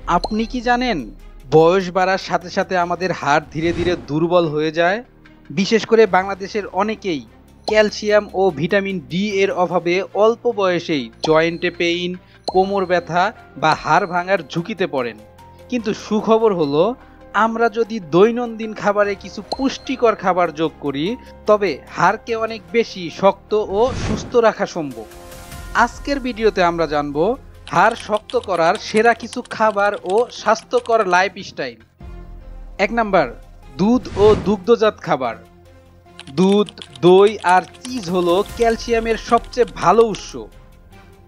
আপনি কি জানেন বয়স বাড়ার সাথে সাথে আমাদের হাড় ধীরে ধীরে দুর্বল হয়ে যায়। বিশেষ করে বাংলাদেশের অনেকেই ক্যালসিয়াম ও ভিটামিন ডি এর অভাবে অল্প বয়সেই জয়েন্টে পেইন, কোমর ব্যথা বা হাড় ভাঙার ঝুঁকিতে পড়েন। কিন্তু সুখবর হলো, আমরা যদি দৈনন্দিন খাবারে কিছু পুষ্টিকর খাবার যোগ করি তবে হাড়কে অনেক বেশি শক্ত ও সুস্থ রাখা সম্ভব। আজকের ভিডিওতে আমরা জানব হাড় শক্ত করার সেরা কিছু খাবার ও স্বাস্থ্যকর লাইফস্টাইল। ১ নাম্বার, দুধ ও দুগ্ধজাত খাবার। দুধ, দই আর চিজ হলো ক্যালসিয়ামের সবচেয়ে ভালো উৎস।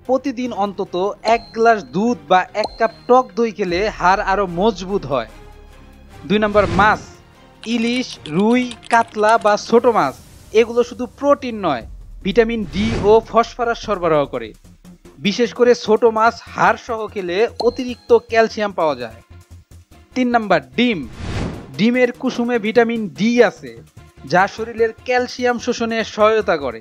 প্রতিদিন অন্তত ১ গ্লাস দুধ বা ১ কাপ টক দই খেলে হাড় আরও মজবুত হয়। ২ নাম্বার, মাছ। ইলিশ, রুই, কাতলা বা ছোট মাছ এগুলো শুধু প্রোটিন নয়, ভিটামিন ডি ও ফসফরাস সরবরাহ করে। বিশেষ করে ছোট মাছ হাড় সহ খেলে অতিরিক্ত ক্যালসিয়াম পাওয়া যায়। ৩ নাম্বার, ডিম। ডিমের কুসুমে ভিটামিন ডি আছে, যা শরীরের ক্যালসিয়াম শোষণে সহায়তা করে।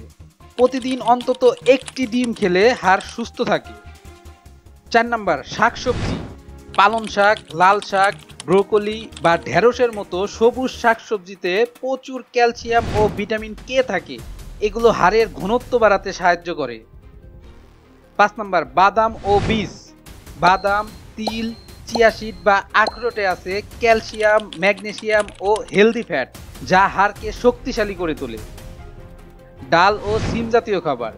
প্রতিদিন অন্তত একটি ডিম খেলে হাড় সুস্থ থাকে। ৪ নাম্বার, শাকসবজি। পালং শাক, লাল শাক, ব্রোকলি বা ঢেঁড়সের মতো সবুজ শাকসবজিতে প্রচুর ক্যালসিয়াম ও ভিটামিন কে থাকে। এগুলো হাড়ের ঘনত্ব বাড়াতে সাহায্য করে। ৫ নাম্বার, বাদাম ও বীজ। বাদাম, তিল, চিয়া সিড বা আখরোটে আছে ক্যালসিয়াম, ম্যাগনেসিয়াম ও হেলদি ফ্যাট, যা হাড়কে শক্তিশালী করে তোলে। ডাল ও সিম জাতীয় খাবার।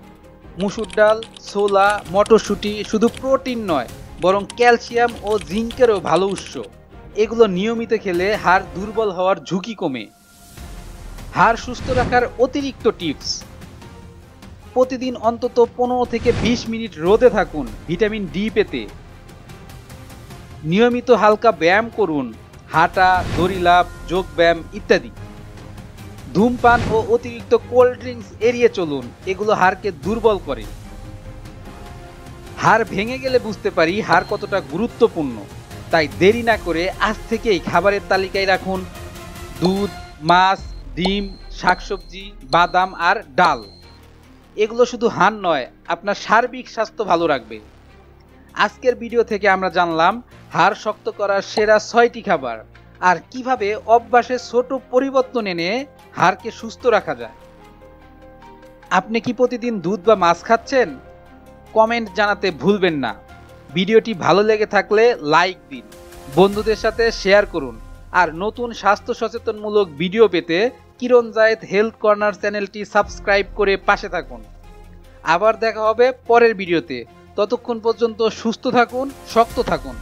মুসুর ডাল, ছোলা, মটরশুঁটি শুধু প্রোটিন নয়, বরং ক্যালসিয়াম ও জিঙ্কেরও ভালো উৎস। এগুলো নিয়মিত খেলে হাড় দুর্বল হওয়ার ঝুঁকি কমে। হাড় সুস্থ রাখার অতিরিক্ত টিপস। প্রতিদিন অন্তত ১৫ থেকে ২০ মিনিট রোদে থাকুন ভিটামিন ডি পেতে। নিয়মিত হালকা ব্যায়াম করুন, হাঁটা, দড়িলাফ, যোগ ব্যায়াম ইত্যাদি। ধূমপান ও অতিরিক্ত কোল্ড ড্রিঙ্কস এড়িয়ে চলুন, এগুলো হাড়কে দুর্বল করে। হাড় ভেঙে গেলে বুঝতে পারি হাড় কতটা গুরুত্বপূর্ণ। তাই দেরি না করে আজ থেকেই খাবারের তালিকায় রাখুন দুধ, মাছ, ডিম, শাকসবজি, বাদাম আর ডাল। এগুলো শুধু হাড় নয়, আপনার সার্বিক স্বাস্থ্য ভালো রাখবে। আজকের ভিডিও থেকে আমরা জানলাম হাড় শক্ত করার সেরা ৬টি খাবার আর কিভাবে অভ্যাসে ছোট পরিবর্তন এনে হাড়কে সুস্থ রাখা যায়। আপনি কি প্রতিদিন দুধ বা মাছ খাচ্ছেন? কমেন্ট জানাতে ভুলবেন না। ভিডিওটি ভালো লেগে থাকলে লাইক দিন, বন্ধুদের সাথে শেয়ার করুন আর নতুন স্বাস্থ্য সচেতনমূলক ভিডিও পেতে কিরণ জায়েদ হেলথ কর্নার চ্যানেলটি সাবস্ক্রাইব করে পাশে থাকুন। আবার দেখা হবে পরের ভিডিওতে। ততক্ষণ পর্যন্ত সুস্থ থাকুন, শক্ত থাকুন।